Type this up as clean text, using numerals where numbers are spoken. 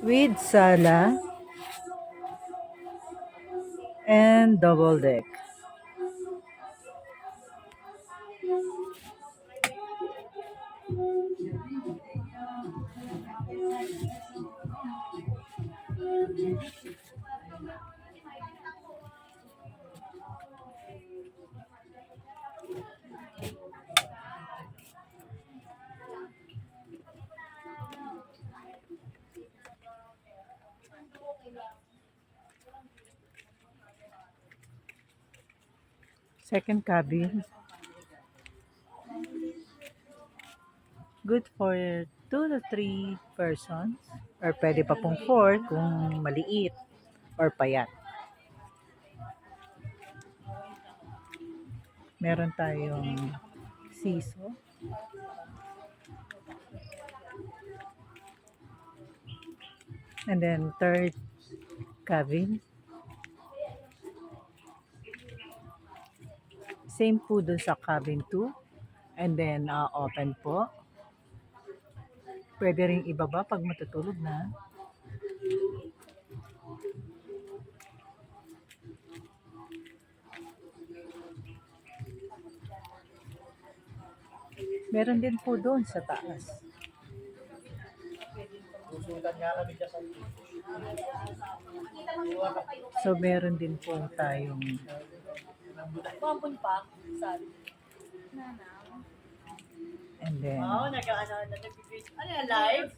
with sala and double deck. Second cabin, good for 2 to 3 persons or pwede pa pong 4 kung maliit or payat. Meron tayong siso. And then third cabin. Same po dun sa cabin 2. And then open po. Pwede ring ibaba pag matutulog na. Meron din po doon sa taas. So meron din po tayong Pampun pa, sabi. and then Ano yan, live?